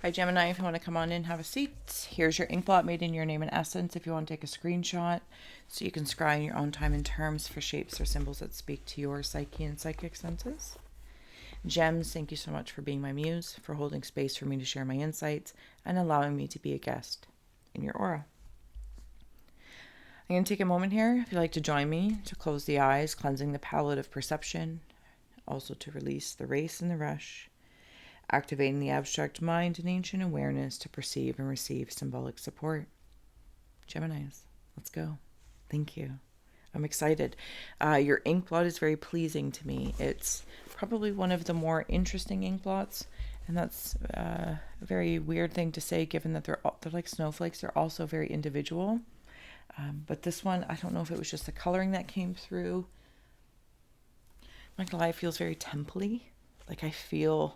Hi Gemini, if you want to come on in, have a seat. Here's your ink blot made in your name and essence if you want to take a screenshot so you can scry in your own time and terms for shapes or symbols that speak to your psyche and psychic senses. Gems, thank you so much for being my muse, for holding space for me to share my insights, and allowing me to be a guest in your aura. I'm going to take a moment here, if you'd like to join me, to close the eyes, cleansing the palette of perception, also to release the race and the rush, activating the abstract mind and ancient awareness to perceive and receive symbolic support. Geminis, let's go. Thank you. I'm excited. Your ink blot is very pleasing to me. It's probably one of the more interesting ink blots, and that's a very weird thing to say given that they're like snowflakes. They're also very individual. But this one, I don't know if it was just the coloring that came through. My life feels very temple-y. Like I feel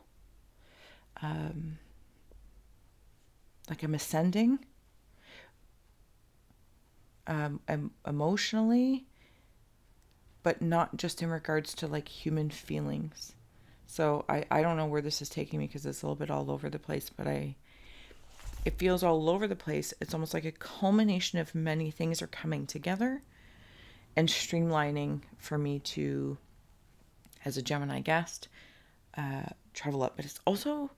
like I'm ascending emotionally, but not just in regards to like human feelings. So I don't know where this is taking me because it's a little bit all over the place, but it feels all over the place. It's almost like a culmination of many things are coming together and streamlining for me to, as a Gemini guest, travel up. But it's also,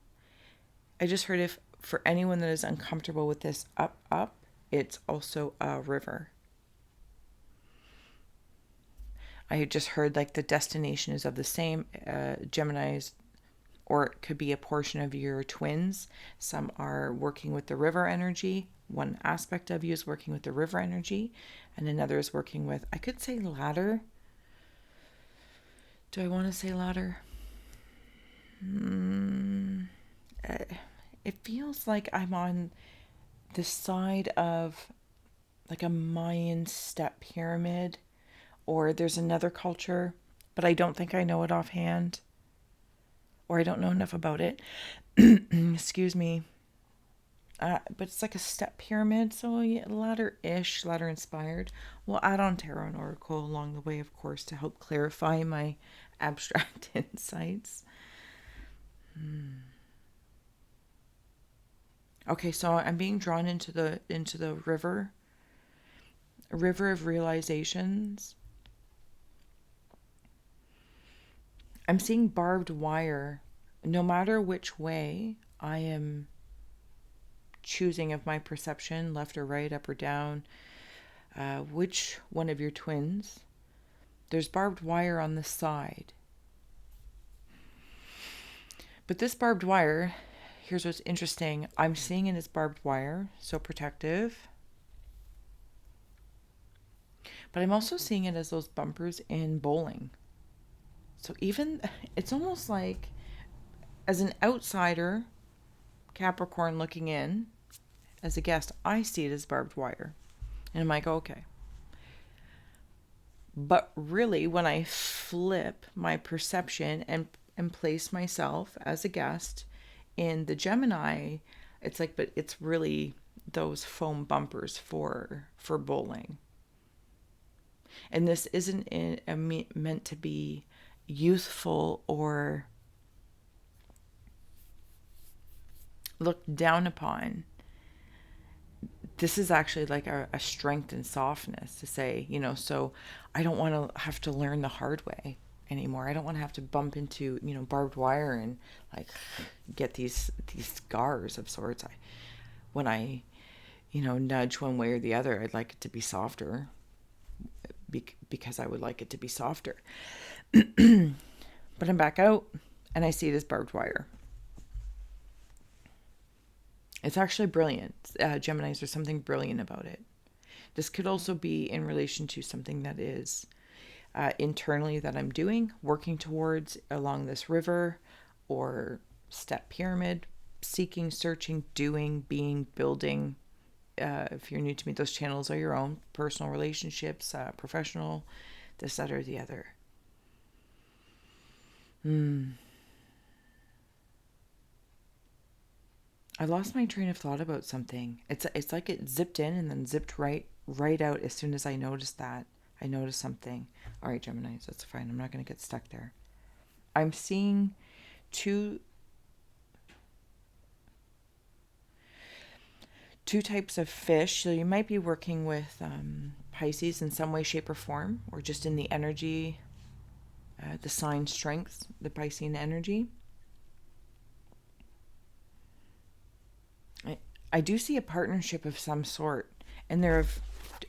I just heard, if for anyone that is uncomfortable with this up, it's also a river. I just heard like the destination is of the same Geminis, or it could be a portion of your twins. Some are working with the river energy. One aspect of you is working with the river energy, and another is working with, I could say ladder. Do I want to say ladder? It feels like I'm on the side of like a Mayan step pyramid, or there's another culture, but I don't think I know it offhand, or I don't know enough about it. Excuse me. But it's like a step pyramid, so yeah, ladder-ish, ladder-inspired. We'll add on tarot and oracle along the way, of course, to help clarify my abstract insights. Okay, so I'm being drawn into the river of realizations. I'm seeing barbed wire. No matter which way I am choosing of my perception, left or right, up or down, which one of your twins, there's barbed wire on the side. But this barbed wire, here's what's interesting. I'm seeing it as barbed wire, so protective. But I'm also seeing it as those bumpers in bowling. So even, it's almost like, as an outsider, Capricorn looking in, as a guest, I see it as barbed wire. And I'm like, okay. But really, when I flip my perception and place myself as a guest in the Gemini, it's like, but it's really those foam bumpers for bowling. And this isn't meant to be youthful or looked down upon. This is actually like a strength and softness to say, so I don't want to have to learn the hard way anymore. I don't want to have to bump into, barbed wire and like get these scars of sorts. When I nudge one way or the other, I'd like it to be softer because I would like it to be softer. But I'm back out and I see it as barbed wire. It's actually brilliant. Geminis, there's something brilliant about it. This could also be in relation to something that is internally that I'm doing, working towards along this river or step pyramid, seeking, searching, doing, being, building. If you're new to me, those channels are your own. Personal relationships, professional, this, that, or the other. I lost my train of thought about something. It's like it zipped in and then zipped right out as soon as I noticed that. I noticed something. All right, Geminis, that's fine. I'm not going to get stuck there. I'm seeing two 2 types of fish. So you might be working with Pisces in some way, shape, or form, or just in the energy, the sign strength, the Piscean energy. I do see a partnership of some sort, and there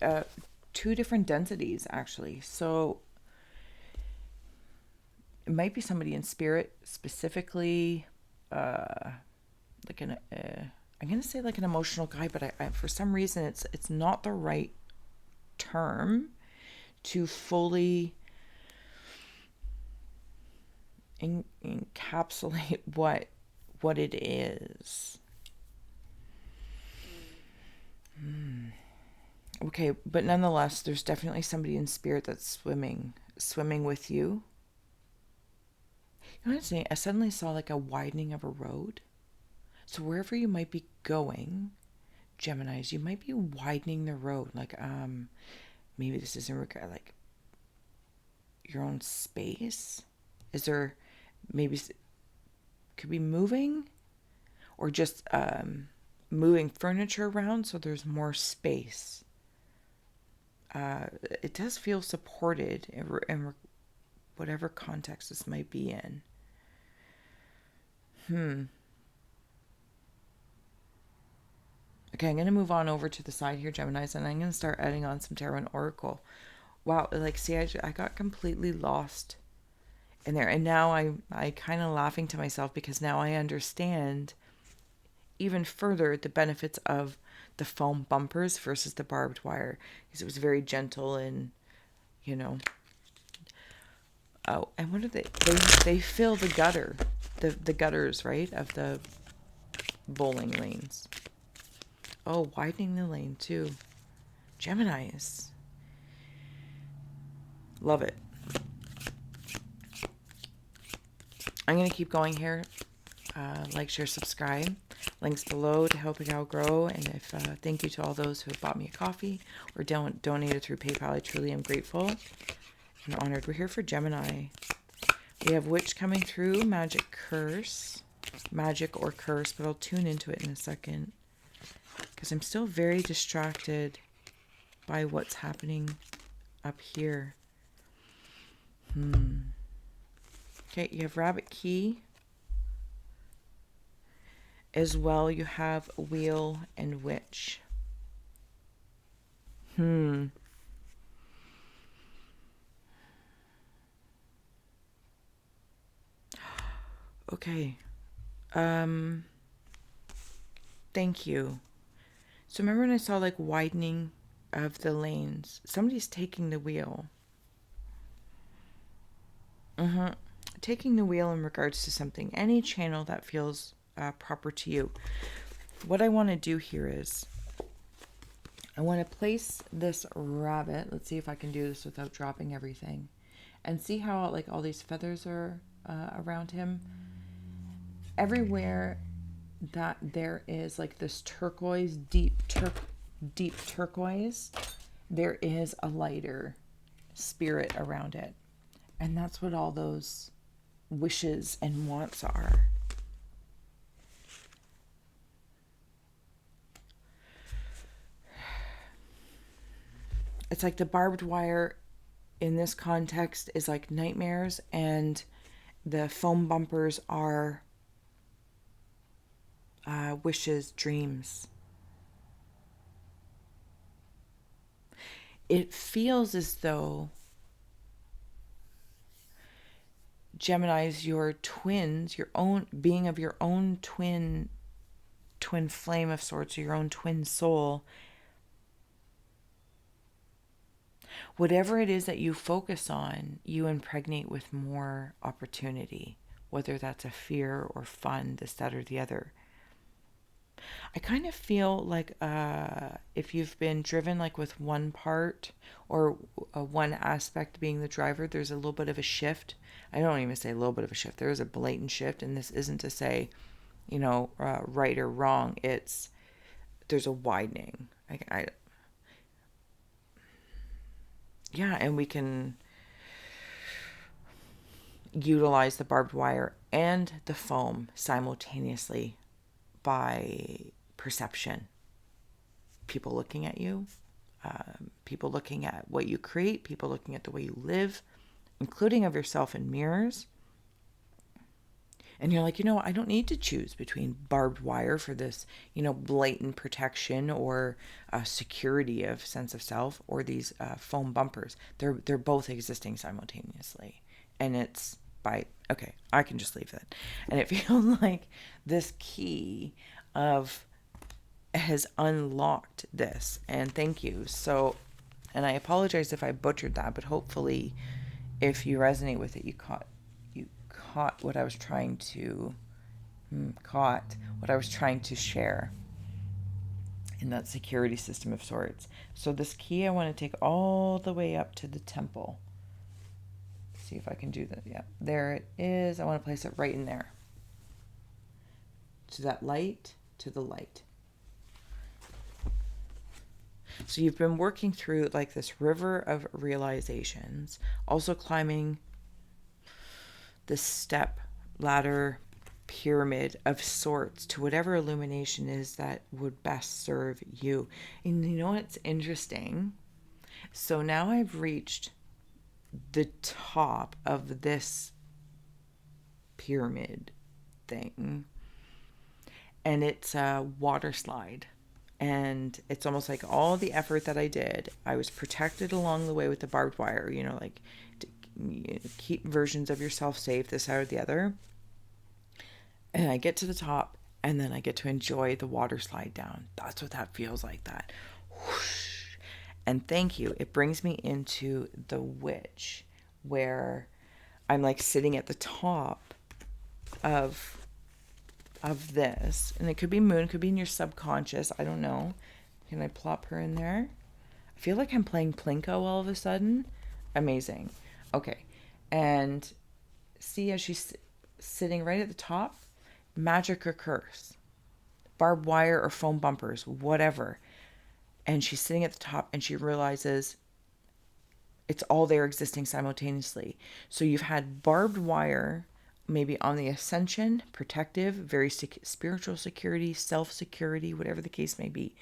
are 2 different densities, actually. So it might be somebody in spirit, specifically, like an, I'm going to say like an emotional guy, but I for some reason it's not the right term to fully encapsulate what it is. Okay, but nonetheless, there's definitely somebody in spirit that's swimming with you. You know what's neat? I suddenly saw like a widening of a road. So wherever you might be going, Geminis, you might be widening the road. Like, maybe this is in regard, like, your own space. Is there, maybe, could be moving, or just moving furniture around so there's more space. It does feel supported in whatever context this might be in. Okay, I'm going to move on over to the side here, Geminis, and I'm going to start adding on some tarot and oracle. Wow, like, see, I got completely lost in there. And now I kind of laughing to myself because now I understand even further the benefits of the foam bumpers versus the barbed wire. Because it was very gentle and, you know. Oh, and what are they? They fill the gutter. The gutters, right, of the bowling lanes. Oh, widening the lane too. Geminis. Love it. I'm going to keep going here. Like, share, subscribe. Links below to help a gal grow. And if thank you to all those who have bought me a coffee or donated through PayPal. I truly am grateful and honored. We're here for Gemini. We have Witch coming through, Magic or Curse, but I'll tune into it in a second because I'm still very distracted by what's happening up here. Okay, you have Rabbit Key. As well, you have Wheel and Witch. Okay. Thank you. So remember when I saw like widening of the lanes? Somebody's taking the wheel. Taking the wheel in regards to something. Any channel that feels proper to you. What I want to do here is I want to place this rabbit. Let's see if I can do this without dropping everything. And see how like all these feathers are around him. Everywhere that there is like this turquoise, deep turquoise, there is a lighter spirit around it. And that's what all those wishes and wants are. It's like the barbed wire in this context is like nightmares, and the foam bumpers are wishes, dreams. It feels as though Geminis, your twins, your own being of your own twin flame of sorts, or your own twin soul, whatever it is that you focus on, you impregnate with more opportunity, whether that's a fear or fun, this, that, or the other. I kind of feel like if you've been driven like with one part or one aspect being the driver, there's a little bit of a shift. I don't even say a little bit of a shift. There is a blatant shift, and this isn't to say, right or wrong. There's a widening. Yeah, and we can utilize the barbed wire and the foam simultaneously by perception. people looking at you, people looking at what you create, people looking at the way you live, including of yourself in mirrors. And you're like, I don't need to choose between barbed wire for this, blatant protection or security of sense of self, or these foam bumpers. They're both existing simultaneously. And it's okay, I can just leave it. And it feels like this key has unlocked this. And thank you. So, and I apologize if I butchered that, but hopefully if you resonate with it, you caught what I was trying to share in that security system of sorts. So this key I want to take all the way up to the temple. See if I can do that. Yeah, there it is. I want to place it right in there. To that light, to the light. So you've been working through like this river of realizations, also climbing the step, ladder, pyramid of sorts to whatever illumination is that would best serve you. And you know what's interesting? So now I've reached the top of this pyramid thing, and it's a water slide. And it's almost like all the effort that I did, I was protected along the way with the barbed wire, like to keep versions of yourself safe, this, that, or the other. And I get to the top, and then I get to enjoy the water slide down. That's what that feels like, that whoosh. And thank you. It brings me into the witch, where I'm like sitting at the top of this, and it could be moon, could be in your subconscious, I don't know. Can I plop her in there? I feel like I'm playing Plinko all of a sudden. Amazing. Okay, and see, as she's sitting right at the top, magic or curse, barbed wire or foam bumpers, whatever, and she's sitting at the top, and she realizes it's all there existing simultaneously. So you've had barbed wire maybe on the ascension, protective, very spiritual security, self-security, whatever the case may be.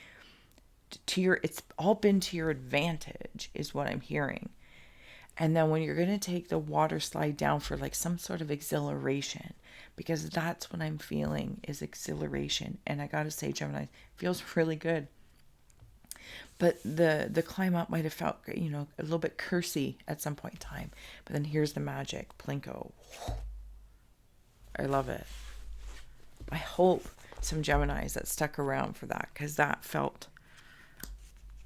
It's all been to your advantage, is what I'm hearing. And then when you're going to take the water slide down for like some sort of exhilaration, because that's what I'm feeling, is exhilaration. And I got to say, Gemini, it feels really good. But the climb up might have felt, a little bit cursy at some point in time. But then here's the magic, Plinko. I love it. I hope some Geminis that stuck around for that, because that felt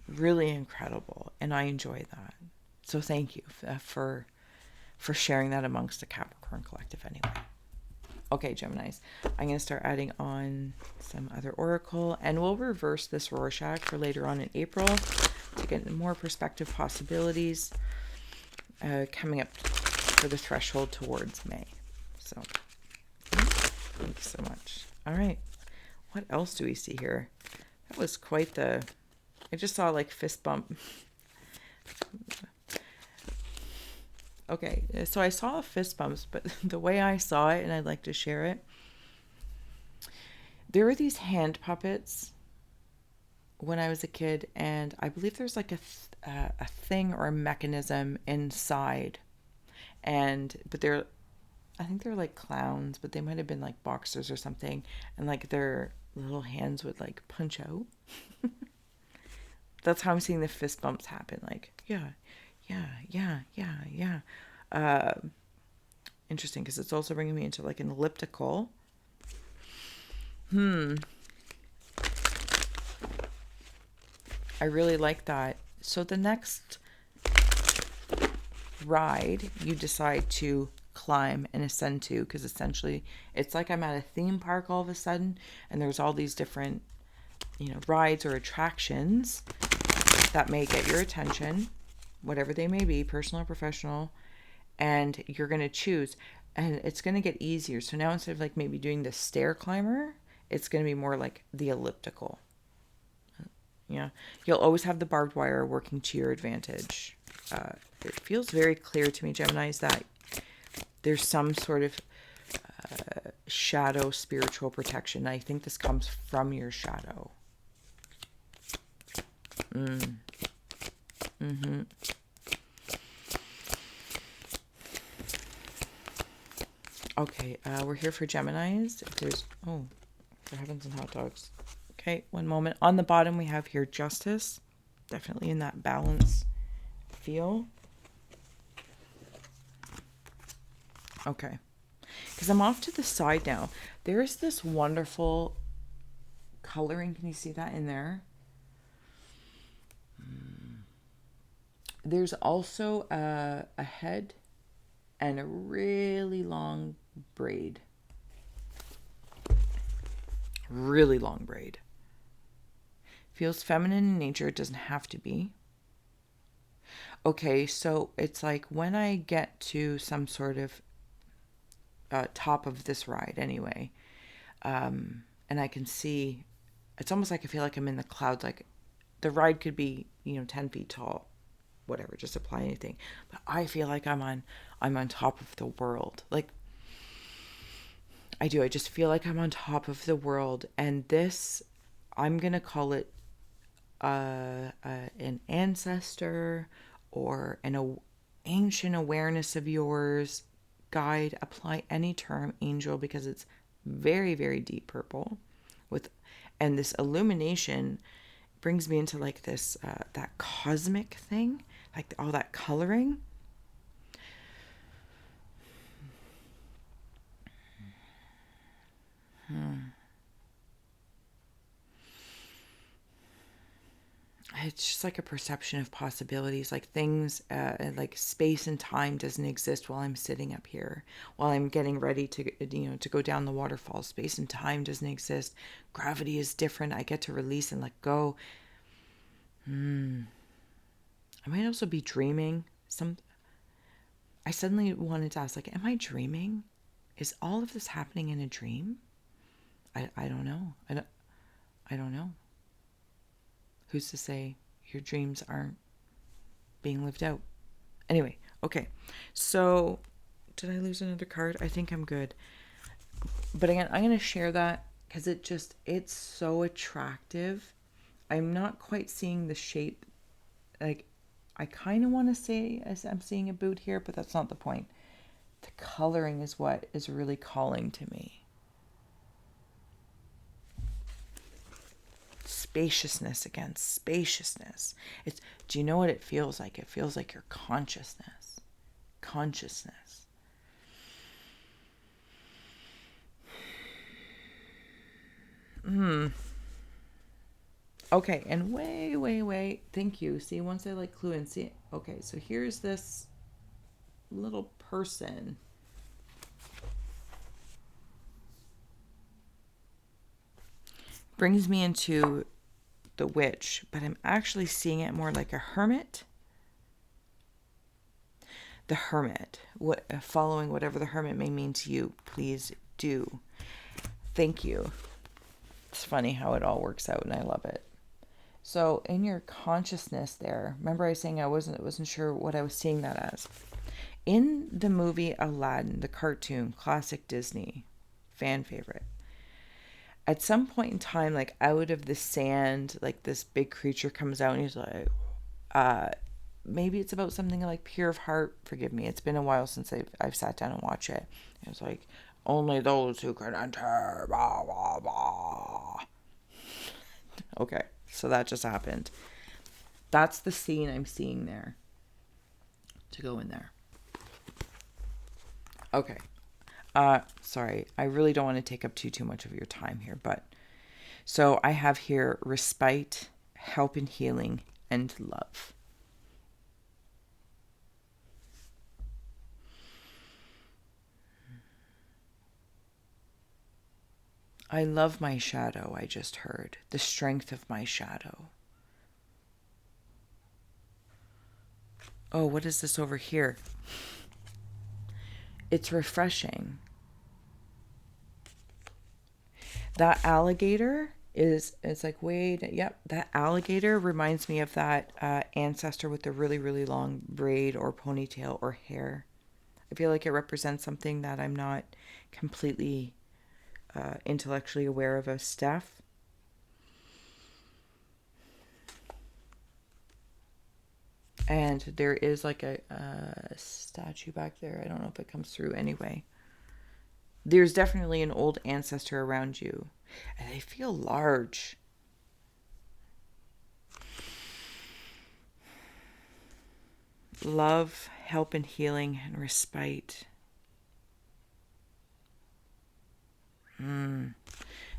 really incredible, and I enjoy that. So thank you for sharing that amongst the Capricorn collective anyway. Okay, Geminis, I'm going to start adding on some other oracle, and we'll reverse this Rorschach for later on in April to get more perspective possibilities coming up for the threshold towards May. So thank you so much. All right. What else do we see here? That was quite the... I just saw like fist bump. Okay, so I saw fist bumps, but the way I saw it, and I'd like to share it, there were these hand puppets when I was a kid, and I believe there's like a thing or a mechanism inside, but I think they're like clowns, but they might have been like boxers or something, and like their little hands would like punch out. That's how I'm seeing the fist bumps happen. Like, yeah. Interesting, because it's also bringing me into like an elliptical. I really like that. So the next ride you decide to climb and ascend to, because essentially it's like I'm at a theme park all of a sudden, and there's all these different rides or attractions that may get your attention, whatever they may be, personal or professional, and you're going to choose, and it's going to get easier. So now instead of like maybe doing the stair climber, it's going to be more like the elliptical. Yeah, you'll always have the barbed wire working to your advantage. It feels very clear to me, Geminis, that there's some sort of shadow spiritual protection. I think this comes from your shadow. Okay, we're here for Geminis. If there's, oh, we're having some hot dogs. Okay, one moment. On the bottom, we have here Justice. Definitely in that balance feel. Okay. Because I'm off to the side now. There's this wonderful coloring. Can you see that in there? There's also a head and a really long braid. Really long braid. Feels feminine in nature. It doesn't have to be. Okay, so it's like when I get to some sort of top of this ride anyway, and I can see, it's almost like I feel like I'm in the clouds. Like the ride could be, 10 feet tall, whatever, just apply anything. But I feel like I'm on top of the world. Like I do. I just feel like I'm on top of the world. And this, I'm going to call it an ancestor or an ancient awareness of yours, guide, apply any term, angel, because it's very, very deep purple and this illumination brings me into like this, that cosmic thing, like all that coloring. It's just like a perception of possibilities, like things, like space and time doesn't exist while I'm sitting up here, while I'm getting ready to go down the waterfall. Space and time doesn't exist. Gravity is different. I get to release and let go. I might also be dreaming. I suddenly wanted to ask, like, am I dreaming? Is all of this happening in a dream? I don't know. I don't know. Who's to say your dreams aren't being lived out? Anyway, okay. So, did I lose another card? I think I'm good. But again, I'm going to share that because it's so attractive. I'm not quite seeing the shape. Like, I kind of want to say I'm seeing a boot here, but that's not the point. The coloring is what is really calling to me. Spaciousness again, spaciousness. Do you know what it feels like? It feels like your consciousness. Consciousness. Okay, and wait. Thank you. See, once I like clue in, see. Okay, so here's this little person. Brings me into the witch, but I'm actually seeing it more like a hermit. The hermit. Following whatever the hermit may mean to you, please do. Thank you. It's funny how it all works out, and I love it. So in your consciousness there, remember I was saying I wasn't sure what I was seeing that as. In the movie Aladdin, the cartoon, classic Disney, fan favorite, at some point in time, like out of the sand, like this big creature comes out and he's like, maybe it's about something like pure of heart. Forgive me, it's been a while since I've sat down and watched it. It's like, only those who can enter, blah, blah, blah. Okay, so that just happened. That's the scene I'm seeing there. To go in there. Okay. Sorry, I really don't want to take up too much of your time here, but so I have here respite, help in healing, and love. I love my shadow, I just heard. The strength of my shadow. Oh, what is this over here? It's refreshing. That alligator it's like, wait, yep, that alligator reminds me of that ancestor with the really, really long braid or ponytail or hair. I feel like it represents something that I'm not completely intellectually aware of as STEPH. And there is like a statue back there. I don't know if it comes through anyway. There's definitely an old ancestor around you. And they feel large. Love, help, and healing and respite.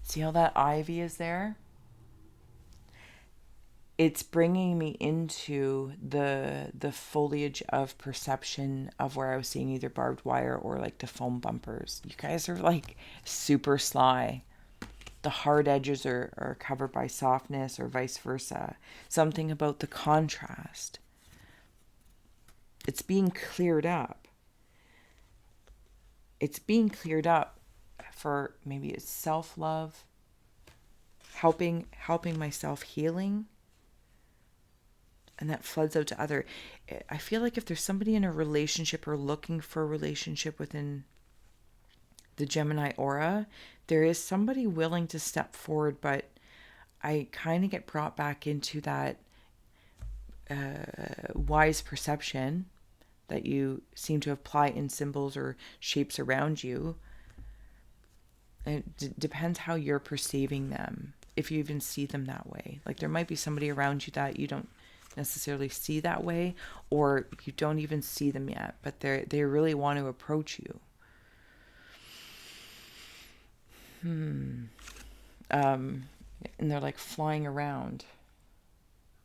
See how that ivy is there? It's bringing me into the foliage of perception of where I was seeing either barbed wire or like the foam bumpers. You guys are like super sly. The hard edges are covered by softness or vice versa. Something about the contrast. It's being cleared up. It's being cleared up for maybe it's self-love, helping myself healing. And that floods out to other. I feel like if there's somebody in a relationship or looking for a relationship within the Gemini aura, there is somebody willing to step forward, but I kind of get brought back into that wise perception that you seem to apply in symbols or shapes around you. It depends how you're perceiving them, if you even see them that way. Like there might be somebody around you that you don't necessarily see that way, or you don't even see them yet, but they really want to approach you. And they're like flying around,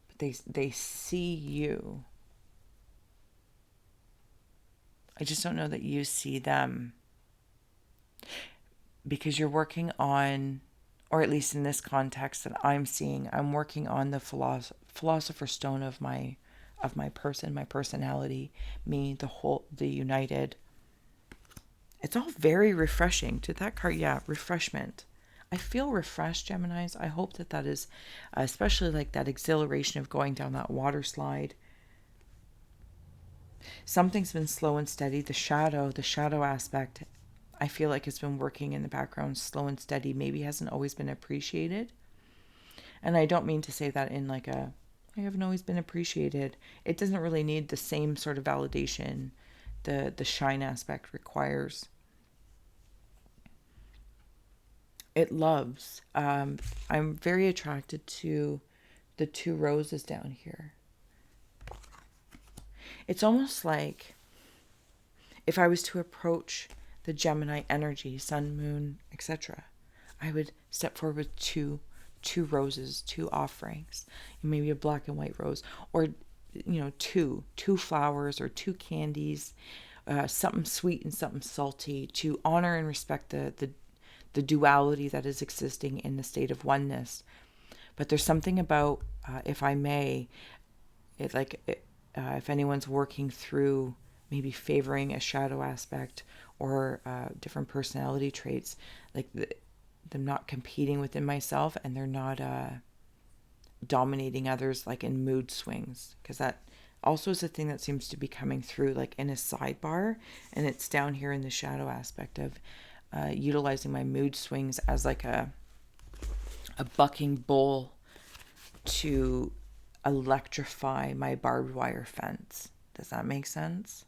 but they see you. I just don't know that you see them, because you're working on, or at least in this context that I'm seeing, I'm working on the philosopher's stone of my person, my personality, me, the united. It's all very refreshing. To that card, yeah, refreshment. I feel refreshed, Geminis. I hope that is, especially like that exhilaration of going down that water slide. Something's been slow and steady. The shadow aspect, I feel like it's been working in the background, slow and steady, maybe hasn't always been appreciated. And I don't mean to say that in like I haven't always been appreciated. It doesn't really need the same sort of validation the shine aspect requires. It loves. I'm very attracted to the 2 roses down here. It's almost like if I was to approach the Gemini energy, sun, moon, etc., I would step forward with two roses, 2 offerings, maybe a black and white rose, or two flowers or 2 candies, something sweet and something salty, to honor and respect the duality that is existing in the state of oneness. But there's something about, if I may, if anyone's working through maybe favoring a shadow aspect or different personality traits, like them not competing within myself, and they're not dominating others like in mood swings, because that also is a thing that seems to be coming through like in a sidebar, and it's down here in the shadow aspect of utilizing my mood swings as like a bucking bull to electrify my barbed wire fence. Does that make sense?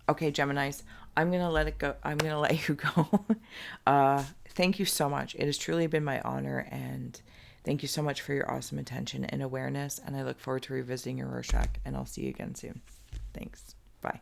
Okay, Geminis, I'm going to let it go. I'm going to let you go. Thank you so much. It has truly been my honor, and thank you so much for your awesome attention and awareness, and I look forward to revisiting your Rorschach, and I'll see you again soon. Thanks. Bye.